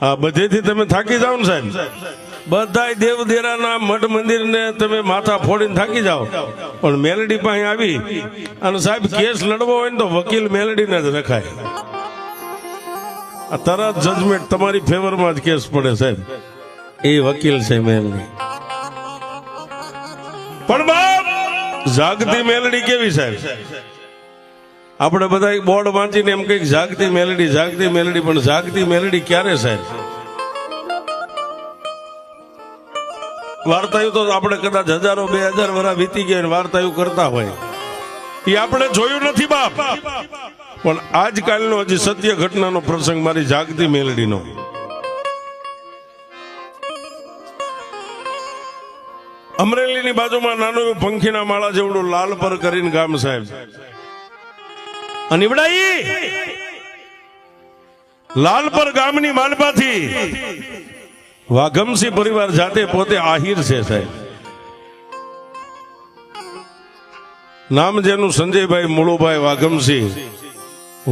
હા, બધેથી તમે થાકી જાઓ ને સાહેબ, બધાય દેવદેરાના મઠ મંદિર ને તમે માથા ફોડીને થાકી જાઓ, પણ મેલડી પાસે આવી અને સાહેબ કેસ લડવો હોય ને તો વકીલ મેલડીને જ રખાય. આ તરત જજમેન્ટ તમારી ફેવરમાં જ કેસ પડે સાહેબ, એ વકીલ છે મેલડી. પણ બાપ જાગતી મેલડી કેવી સાહેબ? આપણે બધા બોર્ડ વાંચીને એમ કઈક જાગતી મેલડી, પણ જાગતી મેલડી ક્યારે સાહેબ? વાર્તાયું તો આપણે કદાચ હજારો 2000 વર્ષ વીતી ગયા વાર્તાયું કરતા હોય, એ આપણે જોયું નથી બાપ. પણ આજકાલનો હજી સત્ય ઘટનાનો પ્રસંગ મારી જાગતી મેલડીનો. અમરેલીની બાજુમાં નાનું એવું પંખીના માળા જેવડું લાલપર કરીને ગામ સાહેબ, અને લાલપર ગામની માલપાથી વાઘમસિંહ પરિવાર જાતે પોતે આહિર છે સાહેબ. નામ જેનું સંજયભાઈ મુળુભાઈ વાઘમસિંહ,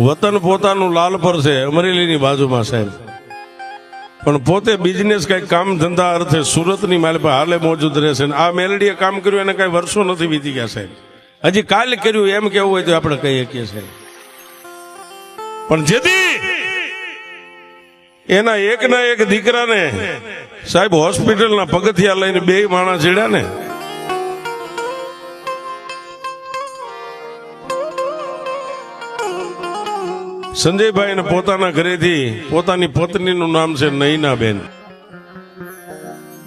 વતન પોતાનું લાલપર છે અમરેલીની બાજુમાં સાહેબ, પણ પોતે બિઝનેસ કઈ કામ ધંધા અર્થે સુરતની માલપા હાલે મોજૂદ રહેશે. આ મેલડીએ કામ કર્યું એને કઈ વર્ષો નથી વીતી ગયા સાહેબ, હજી કાલે કર્યું એમ કેવું હોય તો આપણે કહી શકીએ સાહેબ. પણ જેથી એના એકના એક દીકરાને સાહેબ હોસ્પિટલના પગથિયા લઈને 2 માણસ ચડ્યા ને, સંજયભાઈ ને પોતાના ઘરેથી પોતાની પત્નીનું નામ છે નૈનાબેન,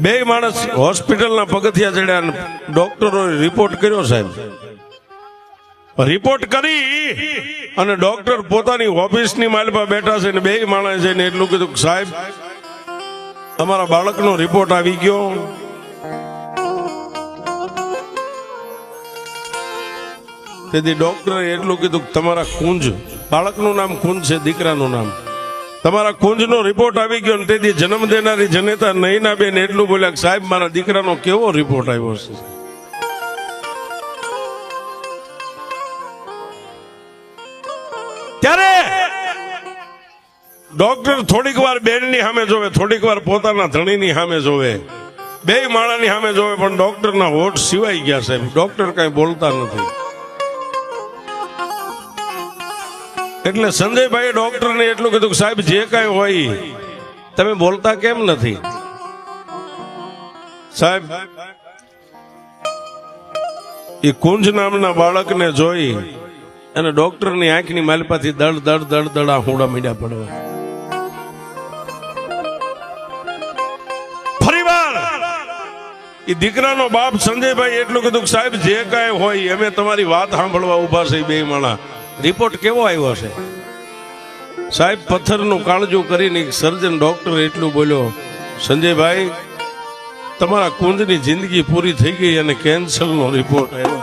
2 માણસ હોસ્પિટલના પગથિયા ચડ્યા. ડોક્ટરોએ રિપોર્ટ કર્યો સાહેબ, રિપોર્ટ કરી અને ડોક્ટર પોતાની ઓફિસની માલપા બેઠા છે ને 2 માણસ જઈને એટલું કીધું, સાહેબ તમારા બાળકનો રિપોર્ટ આવી ગયો. તેથી ડોક્ટરે એટલું કીધું, તમારા કુંજ, બાળકનું નામ કુંજ છે, દીકરાનું નામ, તમારા કુંજનો રિપોર્ટ આવી ગયો. તેથી જન્મ દેનારી જનેતા નૈનાબેન એટલું બોલ્યા, સાહેબ મારા દીકરાનો કેવો રિપોર્ટ આવ્યો છે. ત્યારે ડોક્ટર થોડીક વાર બેનની સામે જોવે, થોડીક વાર પોતાના ધણીની સામે જોવે, 2 માળાની સામે જોવે, પણ ડોક્ટરના હોઠ સિવાય ગયા સાહેબ. ડોક્ટર કઈ બોલતા નથી. એટલે સંજયભાઈ ડોક્ટરને એટલું કીધું, સાહેબ જે કઈ હોય તમે બોલતા કેમ નથી? સાહેબ એ કુંજ નામના બાળકને જોઈ અને ડોક્ટરની આંખની માલપાથી દડ દડ દડ દડ આહુડા મીડા પડવા. ફરીવાર એ દીકરાનો બાપ સંજયભાઈ એટલું કીધું, સાહેબ જે કાંઈ હોય અમે તમારી વાત સાંભળવા ઉભા છે. 2 માણા રિપોર્ટ કેવો આવ્યો છે? સાહેબ પથ્થરનું કાળજું કરીને સર્જન ડોક્ટર એટલું બોલ્યો, સંજયભાઈ તમારા કુંજની જિંદગી પૂરી થઈ ગઈ અને કેન્સરનો રિપોર્ટ આવ્યો.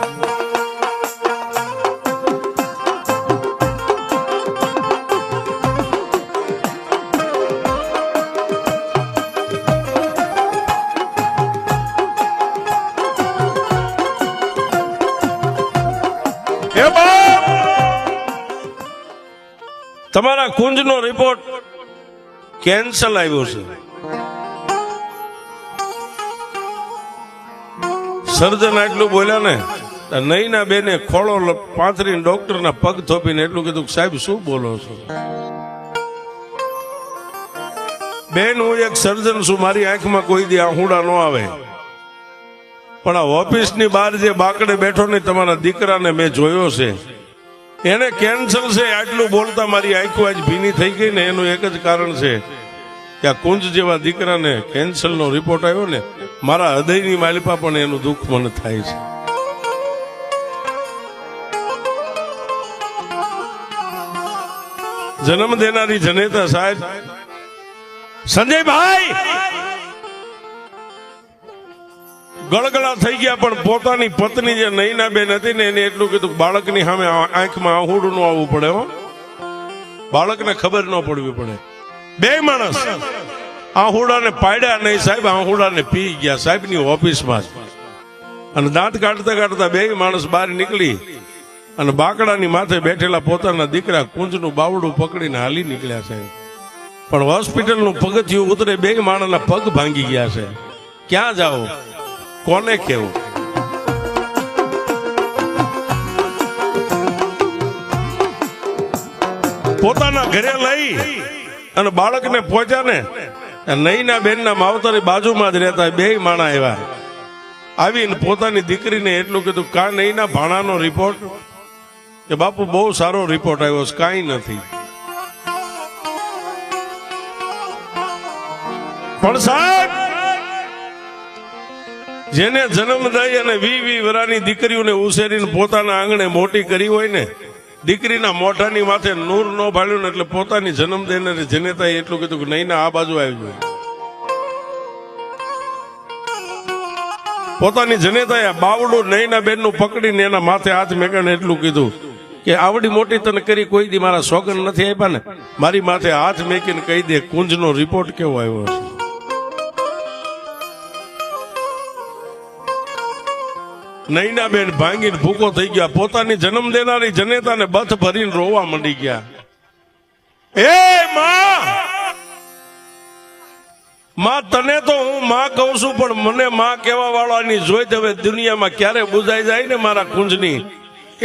તમારા કુંજનો રિપોર્ટ કેન્સલ આવ્યો છે. સર્જન એટલું બોલ્યા ને, નૈના બેને ખોળો પાથરીને ડોક્ટરના પગ થોપીને એટલું કીધું, સાહેબ શું બોલો છો? બેન હું એક સર્જન છું, મારી આંખમાં કોઈ દી આહુડા ન આવે, પણ આ ઓફિસની બહાર જે બાકડે બેઠો ને તમારા દીકરાને મેં જોયો છે, એને કેન્સર છે. આટલું બોલતા મારી આંખો આજ ભીની થઈ ગઈ ને, એનું એક જ કારણ છે કે આ કુંજ જેવા દીકરાને કેન્સરનો રિપોર્ટ આવ્યો ને, મારા હૃદયની માલિપા પણ એનું દુઃખ મને થાય છે. જન્મ દેનારી જનેતા સાહેબ સંજયભાઈ ગળગળા થઈ ગયા, પણ પોતાની પત્ની જે નૈનાબેન હતી ને એને એટલું કીધું, બાળકની સામે આંખમાં આહુડું ન આવવું પડે હો, બાળકને ખબર ન પડવી પડે. 2 માણસ આહુડાને પાડ્યા નહીં સાહેબ, આહુડાને પી ગયા સાહેબની ઓફિસમાં જ. અને દાંત કાઢતા કાઢતા 2 માણસ બહાર નીકળી અને બાકડાની માથે બેઠેલા પોતાના દીકરા કુંજનું બાવડું પકડીને હાલી નીકળ્યા સાહેબ. પણ હોસ્પિટલનું પગથિયું ઉતરે બે માણસના પગ ભાંગી ગયા છે. ક્યાં જાઓ, કોને કેવું? પોતાના ઘરે લઈ અને બાળકને પહોંચ્યા ને, નઈના બેનના માવતરી બાજુમાં જ રહેતા બે માણા આવ્યા. આવીને પોતાની દીકરીને એટલું કીધું, કા નઈના ભાણાનો રિપોર્ટ? કે બાપુ બહુ સારો રિપોર્ટ આવ્યો છે, કાંઈ નથી. પણ સાહેબ, જેને જન્મ દઈ અને 20 વર્ષની દીકરીઓને ઉછેરીને પોતાના આંગણે મોટી કરી હોય ને, દીકરીના મોઢાની માથે નૂર ન ભાળ્યું ને એટલે પોતાની જન્મ દેનારી જનેતાએ એટલું કીધું કે નહીં, આ બાજુ આવી. પોતાની જનેતાએ બાવડું નઈના બેનનું પકડીને એના માથે હાથ મેકીને એટલું કીધું કે આવડી મોટી તને કરી કોઈ દી મારા સોગન નથી આપ્યા ને, મારી માથે હાથ મેકીને કહી દે કુંજનો રિપોર્ટ કેવો આવ્યો છે. નઈના બેન ભાંગીને ભૂકો થઈ ગયા. પોતાની જન્મ દેનારી જનેતાને બથ ભરીને રોવા માંડી ગયા. એ માં, તને તો હું માં કહું છું, પણ મને માં કેવા વાળાની જોઈ હવે દુનિયામાં ક્યારે બુજાઈ જાય ને મારા કુંજની,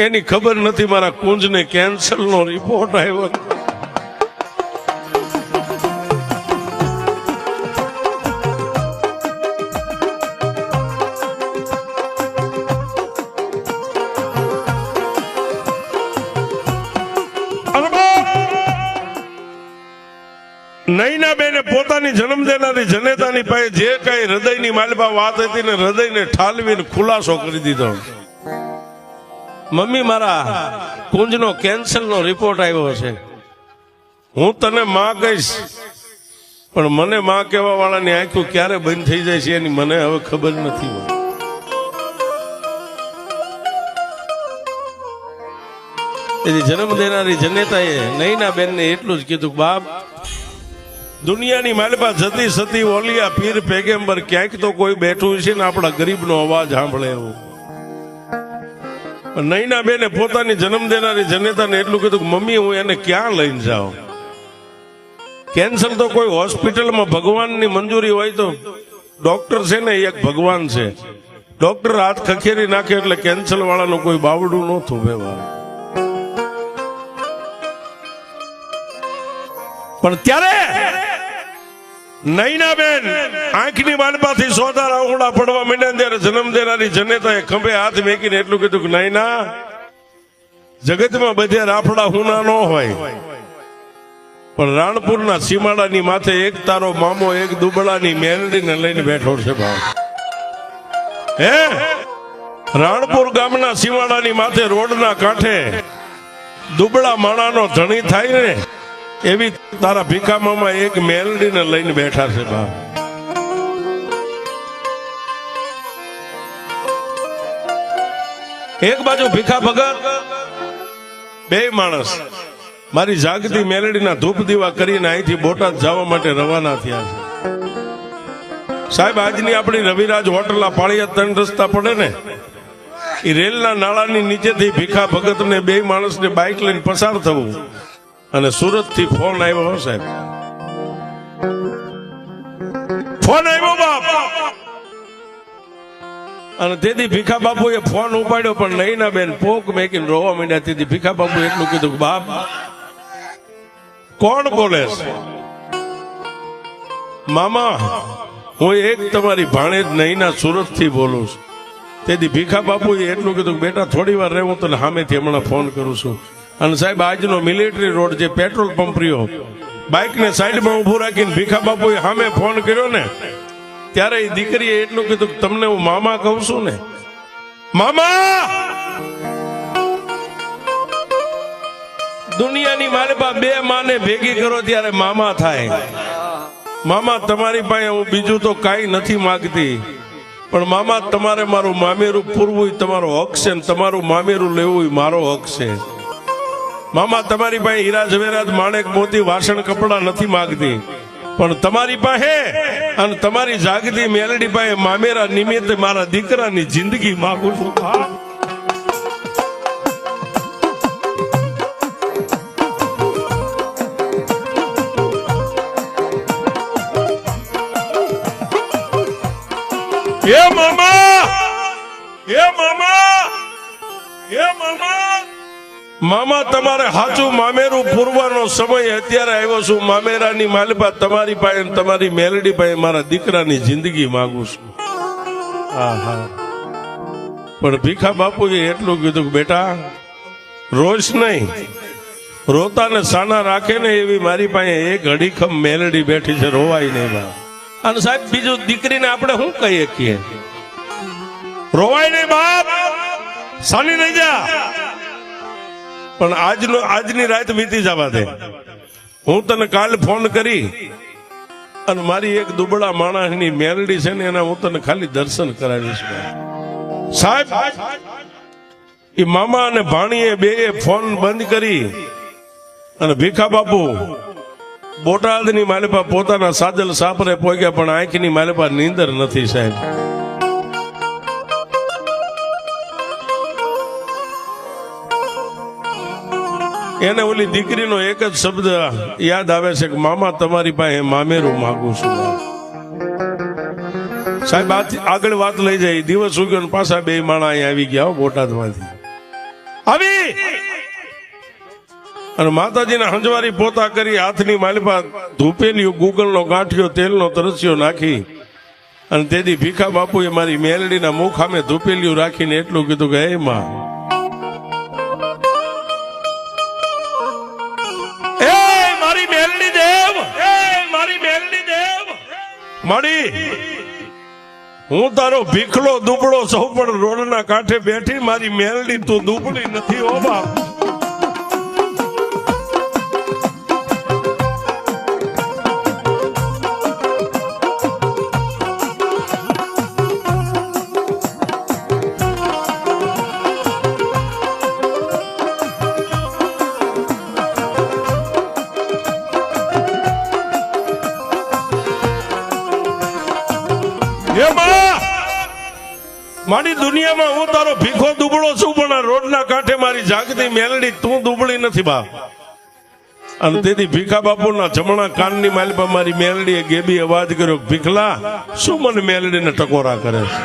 એની ખબર નથી. મારા કુંજને કેન્સરનો રિપોર્ટ આવ્યો. નઈના બેને પોતાની જન્મ દેનારી જનેતાની પાસે જે કઈ હૃદયની માલપા વાત હતી ને, હૃદયને ઠાલવીને ખુલાસો કરી દીધો. મમ્મી, મારા કુંજનો કેન્સરનો રિપોર્ટ આવ્યો છે. હું તને માં કહીશ, પણ મને માં કહેવા વાળાની આંખો ક્યારે બંધ થઈ જાય છે એની મને હવે ખબર નથી. એની જન્મ દેનારી જનેતાએ નઈના બેનને એટલું જ કીધું, બાપ, દુનિયાની માલપા જતી સતી ઓલિયા પીર પેગેમ્બર ક્યાંક તો કોઈ બેઠું છે ને આપણા ગરીબનો અવાજ સાંભળે એવું. નઈના બેને પોતાની જન્મ દેનારી જનેતાને એટલું કીધું કે મમ્મી, હું એને ક્યાં લઈને જાઉં? કેન્સર તો કોઈ હોસ્પિટલમાં ભગવાનની મંજૂરી હોય તો ડોક્ટર છે ને એક ભગવાન છે. ડોક્ટર હાથ ખખેરી નાખે એટલે કેન્સર વાળાનું કોઈ બાવડું ન થૂબે. પણ ત્યારે નઈના બેન આંખની માલપાથી સોદાર આંગળા પડવા માંડ્યા ત્યારે જન્મ દેનારી જનેતાએ ખંભે હાથ મેકીને એટલું કીધું કે નઈના, જગતમાં બધે રાફડા હુના ન હોય, પણ રાણપુરના સીમાડાની માથે એક તારો મામો એક દુબળાની મેલડીને લઈને બેઠો છે. ભાવ હે, રાણપુર ગામના સીમાડાની માથે રોડના કાંઠે દુબળા માણાનો ધણી થાય ને એવી તારા ભીખામાં એક મેલડીને લઈને બેઠા છે. બાપ, એક બાજુ ભીખા ભગત, બે માણસ મારી જાગતી મેલડીના ધૂપ દીવા કરીને અહીંથી બોટાદ જવા માટે રવાના થયા છે. સાહેબ, આજની આપણી રવિરાજ હોટલ પાળિયા 3 રસ્તા પડે ને, એ રેલના નાળાની નીચેથી ભીખા ભગતને બે માણસને બાઇક લઈને પસાર થવું અને સુરત થી ફોન આવ્યો. સાહેબ, ફોન આવ્યો બાપ, અને તેથી ભીખા બાપુએ ફોન ઉપાડ્યો પણ નઈના બેન પોક મેકીને રોવા માંડ્યા. તેથી ભીખા બાપુ એટલું કીધું કે બાપ, કોણ બોલે છે? મામા, હું એક તમારી ભાણેજ નઈના સુરત થી બોલું છું. તેથી ભીખા બાપુએ એટલું કીધું કે બેટા થોડી વાર રહે, હું તને સામેથી હમણાં ફોન કરું છું. અને સાહેબ, આજનો મિલિટરી રોડ જે પેટ્રોલ પંપ રહ્યો, બાઇકને સાઈડમાં ઉભું રાખીને ભીખા બાપુએ સામે ફોન કર્યો ને, ત્યારે એ દીકરીએ એટલું કીધું કે તમને હું મામા કહું છું ને. મામા, દુનિયાની માલપા બે માને ભેગી કરો ત્યારે મામા થાય. મામા, તમારી પાસે હું બીજું તો કાંઈ નથી માગતી, પણ મામા, તમારે મારું મામેરું પૂરવું તમારો હક છે, ને તમારું મામેરું લેવું મારો હક છે. મામા, તમારી પાસે હીરા ઝવેરાત માણેક મોતી વાસણ કપડા નથી માંગતી, પણ તમારી પાસે અને તમારી જાગતી મેલડી પાસે મામેરા નિમિત્તે મારા દીકરાની જિંદગી માંગુ છું. એ મામા, એ મામા, એ મામા, મામા તમારે સાચું મામેરું પૂરવાનો સમય અત્યારે આવ્યો છું. મામેરાની માલપા તમારી પાસે તમારી મેલડી પાસે મારા દીકરાની જિંદગી માંગુ છું. આહા. પણ ભીખા બાપુએ એટલું કીધું કે બેટા રોજ નહીં, રોતા ને સાના રાખે ને એવી મારી પાસે એક અડીખમ મેલડી બેઠી છે, રોવાય નહીં બા. અને સાહેબ બીજું દીકરીને આપણે શું કહીએ કે રોવાય નહીં બાપ, સાની નહીં જા. પણ આજની રાત વીતી જવા દે. હું તને કાલ ફોન કરી અને મારી એક દુબળા માણસની મેલડી છે ને એના હું તને ખાલી દર્શન કરાવીશ સાહેબ. એ મામા અને ભાણીએ બે ફોન બંધ કરી અને ભીખા બાપુ બોટાદની માલિપા પોતાના સાજલ સાપરે પહોંચ્યા, પણ આંખની માલિપા નીંદર નથી સાહેબ. એને ઓલી દીકરીનો એક જ શબ્દ યાદ આવે છે કે મામા તમારી પાસે મામેરું માંગુ છું. સાહેબ આગળ વાત લઈ જાય. દિવસ ઉગ્યો પાછા બે માણા અહીંયા આવી ગયા બોટાદમાંથી આવી અને માતાજીના હંજવારી પોતા કરી હાથની માલિપા ધૂપેલિયું ગુગળનો ગાંઠિયો તેલનો તરસ્યો નાખી અને તેથી ભીખા બાપુએ મારી મેલડીના મુખ સામે ધૂપેલિયું રાખીને એટલું કીધું કે હે માં, મારી મેલડી દેવ, મારી મેલડી દેવ, મારી હું તારો ભીખલો દુબળો સૌ પણ રોડના કાંઠે બેઠી, મારી મેલડી તું દુબળી નથી ઓ બાપ. મારી દુનિયામાં હું તારો ભીખો દુબળો છું, પણ રોડના કાંઠે મારી જાગતી મેલડી તું દુબળી નથી બાપ. અને તેથી ભીખા બાપુના જમણા કાનની માલિપા મારી મેલડીએ ગેબી અવાજ કર્યો, ભીખલા શું મને મેલડીને ટકોરા કરે છે?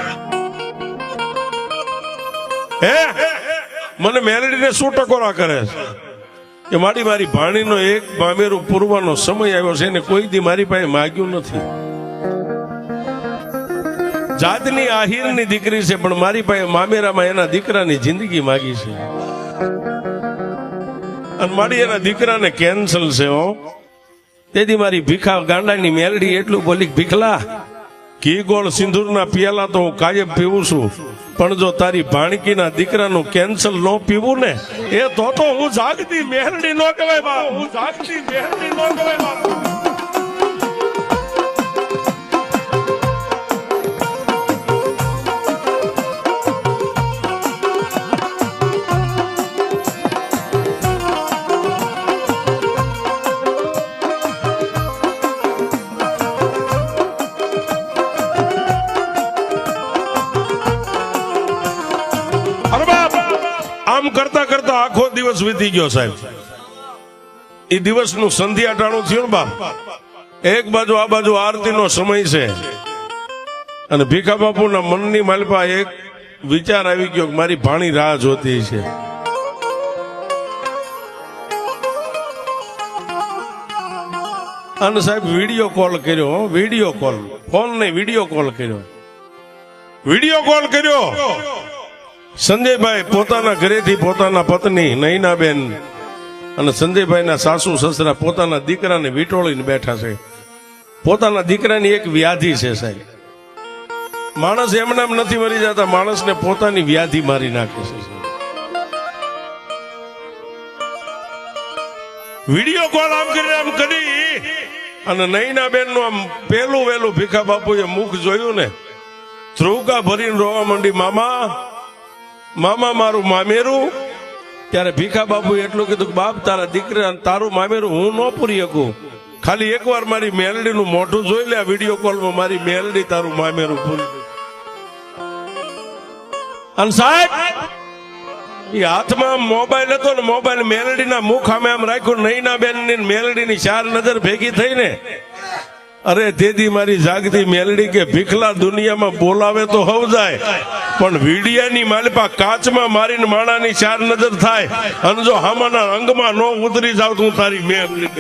હે મને મેલડીને શું ટકોરા કરે છે? કે મારી ભાણીનો એક મામેરું પૂરવાનો સમય આવ્યો છે, એને કોઈ દી મારી પાસે માગ્યું નથી. જાતની આહિરની દીકરી છે, પણ મારી પાસે મામેરામાં એના દીકરાની જિંદગી માગી છે. અને મારી એના દીકરાને કેન્સલ છે હો. તેથી મારી ભીખા ગાંડાની મેલડી એટલું બોલી, ભીખલા ઘી ગોળ સિંદૂરના પિયાલા તો હું કાયમ પીવું છું, પણ જો તારી ભાણકીના દીકરાનું કેન્સલ ન પીવું ને એ તો હું જાગતી મેલડી ન કહેવાય બા. હું જાગતી મેલડી ન કહેવાય બા. આમ કરતા કરતા આખો દિવસ વીતી ગયો સાહેબ. એ દિવસનું સંધ્યા ટાણું થયું ને બાપ. એક બાજુ આ બાજુ આરતીનો સમય છે અને ભીખા બાપુના મનની માલપા એક વિચાર આવી ગયો કે મારી ભાણી રાહ જોતી છે. અને સાહેબ વિડીયો કોલ કર્યો, વિડીયો કોલ, ફોન નહીં વિડીયો કોલ કર્યો, વિડીયો કોલ કર્યો. સંજયભાઈ પોતાના ઘરેથી પોતાના પત્ની નૈનાબેન અને સંજયભાઈના સાસુ સસરા પોતાના દીકરાને વીંટોળીને બેઠા છે. પોતાના દીકરાની એક વ્યાધિ છે સાહેબ. માણસ એમને એમ નથી મરી જતા, માણસને પોતાની વ્યાધિ મારી નાખે છે. વિડીયો કોલ આમ કરીને આમ કરી અને નૈનાબેન નું આમ પેલું વેલું ભીખા બાપુએ મુખ જોયું ને, ધ્રુવકા ભરીને રોવા માંડી, મામા મામા મારું મામેરું. ત્યારે ભીખા બાપુ એટલું કીધું કે બાપ તારા દીકરા તારું મામેરું હું ન પૂરી શકું, ખાલી એકવાર મારી મેલડી નું મોઢું જોઈ લે. વિડીયો કોલમાં મારી મેલડી તારું મામેરું પૂરી. અને સાહેબ એ હાથમાં મોબાઈલ હતો ને, મોબાઈલ મેલડીના મુખ સામે આમ રાખ્યું. નૈનાબેન ની મેલડી ની ચાર નજર ભેગી થઈ ને અરે તેથી મારી જાગતી મેલડી કે ભીખલા દુનિયામાં બોલાવે તો હવ જાય, પણ વીડિયાની માલપા કાચમાં મારીને માણાની ચાર નજર થાય અને જો હામાના અંગમાં નો ઉતરી જાવ તું તારી મેલડી.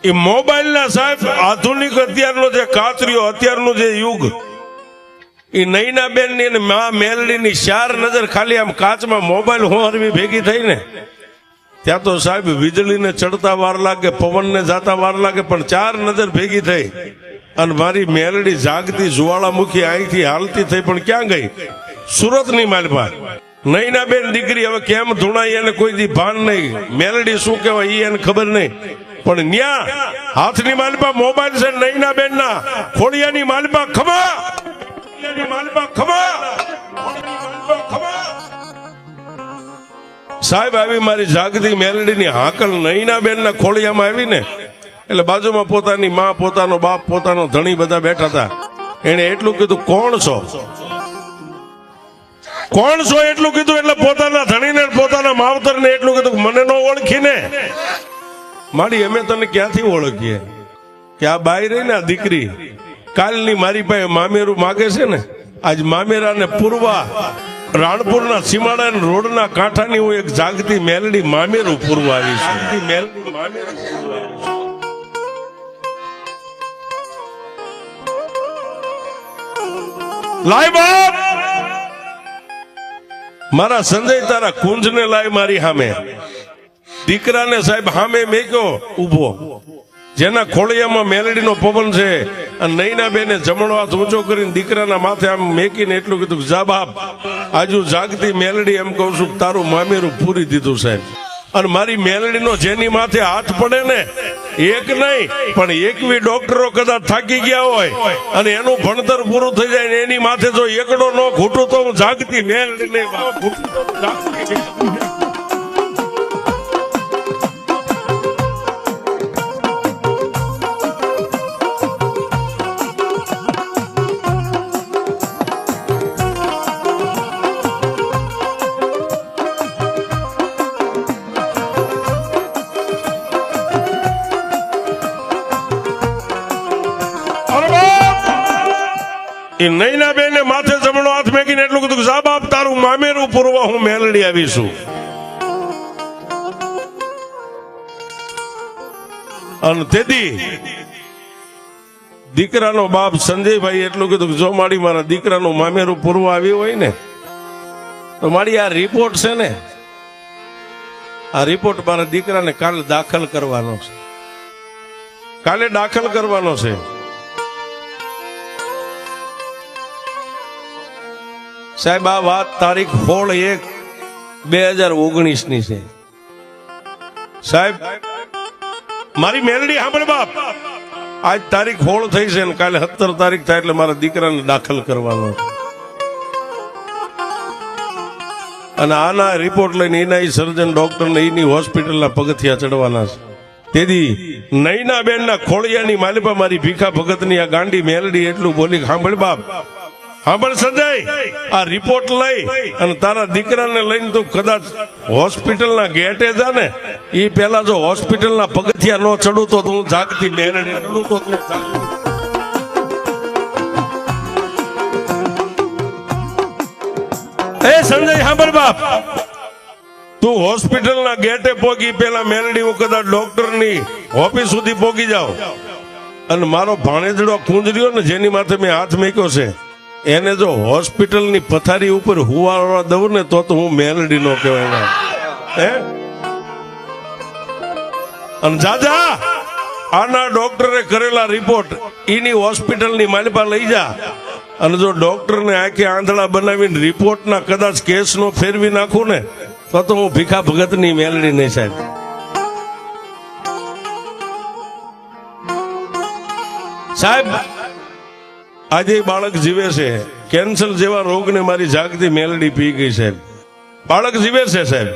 એ મોબાઈલ ના સાહેબ આધુનિક અત્યારનો જે કાતરીઓ અત્યારનું જે યુગ, એ નૈના બેન ની મા મેલડી ની ચાર નજર ખાલી આમ કાચમાં મોબાઈલ હોરવી ભેગી થઈ ને ત્યાં તો સાહેબ વીજળીને ચડતા વાર લાગે, પવનને જાતા વાર લાગે, પણ ચાર નજર ભેગી થઈ અને મારી મેલડી જાગતી જ્વાળામુખી અહીંથી હાલતી થઈ, પણ ક્યાં ગઈ? સુરત ની માલપા. નૈના બેન દીકરી હવે કેમ ધૂણાઈ એને કોઈ દી ભાન નહીં, મેલડી શું કહેવાય ઈ એને ખબર નહીં, પણ ન્યા હાથની માલપા મોબાઈલ છે નૈના બેન ના, ખોડિયાની માલપા ખમા, સાહેબ આવી મારી જાગતી મેલડી ની હાકલ નૈના બેન ના ખોડિયામાં આવી ને એટલે બાજુમાં પોતાની માં, પોતાનો બાપ, પોતાનો ધણી બધા બેઠા હતા. એને એટલું કીધું કોણ છો, કોણ છો એટલું કીધું, એટલે પોતાના ધણીને પોતાના માવતરને એટલું કીધું મને નો ઓળખીને મારી અમે તને ક્યાંથી ઓળખીએ કે આ બાઈ રહી ને આ દીકરી કાલની મારી પાસે મામેરું માગે છે ને, આજ મામેરા ને પૂરવા રાણપુરના સીમાડા રોડના કાંઠાની હું એક જાગતી મેલડી મામેરું પૂરવા આવી છું. લાય બાપ મારા સંજય તારા કુંજને લાય મારી સામે. દીકરાને સાહેબ સામે મેક્યો ઉભો, જેના ખોળિયામાં મેલડીનો પવન છે, અને નૈના બેને જમણો હાથ ઊંચો કરીને દીકરાના માથે આમ મેકીને એટલું કીધું જા બાપ આજુ જાગતી મેલડી એમ કહું છું તારું મામેરું પૂરી દીધું સાહેબ. અને મારી મેલડીનો જેની માથે હાથ પડે ને એક નહીં પણ એકવી ડોક્ટરો કદાચ થાકી ગયા હોય અને એનું ભણતર પૂરું થઈ જાય ને એની માથે જો એકડો નો ઘૂંટું તો હું જાગતી મેલડી નહીં. એ નૈના બેને માથે જમણો હાથ મેકીને એટલું કીધું જા બાપ તારું મામેરું પૂરવા હું મેલડી આવીશું. અને તેથી દીકરાનો બાપ સંજયભાઈ એટલું કીધું જો મારી મારા દીકરાનું મામેરું પૂરવા આવ્યું હોય ને તો મારી આ રિપોર્ટ છે ને, આ રિપોર્ટ મારા દીકરાને કાલે દાખલ કરવાનો છે, કાલે દાખલ કરવાનો છે. સાહેબ આ વાત તારીખ 16/1/2019 ની છે સાહેબ. મારી મેલડી સાંભળ બાપ, આજ તારીખ 16 થઈ છે ને કાલે 17 તારીખ થાય એટલે મારા દીકરાને દાખલ કરવાનો, અને આના રિપોર્ટ લઈને એના સર્જન ડોક્ટર ને એની હોસ્પિટલના પગથિયા ચડવાના છે. તેથી નૈના બેન ના ખોળિયાની માલિપા મારી ભીખા ભગતની આ ગાંડી મેલડી એટલું બોલી સાંભળ બાપ, સાંભળ સંજય, આ રિપોર્ટ લઈ અને તારા દીકરાને લઈને તું કદાચ હોસ્પિટલના ગેટે જા ને, એ પેલા જો હોસ્પિટલના પગથિયા નો ચડું તો હું જાગતી મેલડી ચડું તો એ સંજય સાંભળ બાપ, તું હોસ્પિટલના ગેટે પોગી પેલા મેલડી હું કદાચ ડોક્ટરની ઓફિસ સુધી પોગી જાવ અને મારો ભાણેજડો કુંજર્યો ને જેની માથે મેં હાથ મૂક્યો છે એને જો હોસ્પિટલની પથારી ઉપર હુવાડવા દઉં ને તો હું મેલડી નો કહેવાય હે. અને જાજા આના ડોક્ટરે કરેલા રિપોર્ટ એની હોસ્પિટલની માલિપા લઈ જા, અને જો ડોક્ટરને આંખે આંધળા બનાવીને રિપોર્ટના કદાચ કેસ નો ફેરવી નાખું ને તો હું ભીખા ભગતની મેલડી નહીં સાહેબ. સાહેબ આજે બાળક જીવે છે, કેન્સર જેવા રોગને મારી જાગતી મેલડી પી ગઈ સાહેબ. બાળક જીવે છે સાહેબ,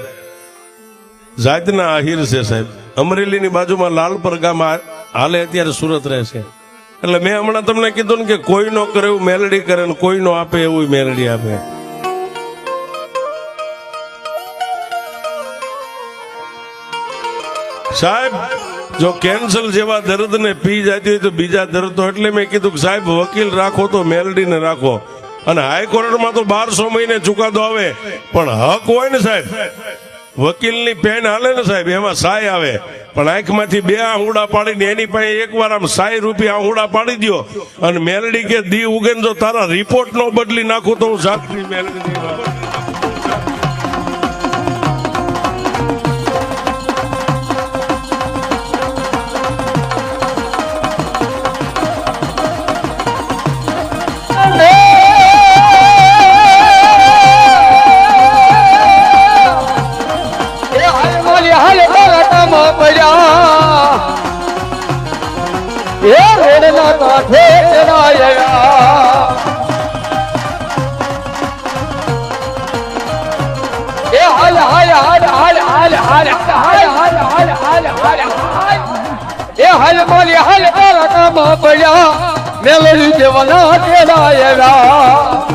જાતના આહિર છે સાહેબ. અમરેલીની બાજુમાં લાલપર ગામ હાલે અત્યારે સુરત રહે છે. એટલે મેં હમણાં તમને કીધું ને કે કોઈ નો કરે એવું મેલડી કરે ને કોઈ નો આપે એવું મેલડી આપે. સાહેબ જો કેન્સર જેવા દર્દ ને પી જતી હોય તો બીજા દર્દ તો એટલે મેં કીધું કે સાહેબ વકીલ રાખો તો મેલડીને રાખો. અને હાઈકોર્ટમાં તો 1200 મહિને ચુકાદો આવે, પણ હક હોય ને સાહેબ, વકીલની પેન હાલે ને સાહેબ, એમાં સાય આવે. પણ આંખમાંથી 2 આહુડા પાડીને એની પાસે એકવાર આમ 100 રૂપિયા આહુડા પાડી દો અને મેલડી કે દી ઉગે જો તારા રિપોર્ટ નો બદલી નાખું તો હું સાચી મેલડી. મેલડી દેવાના તેરા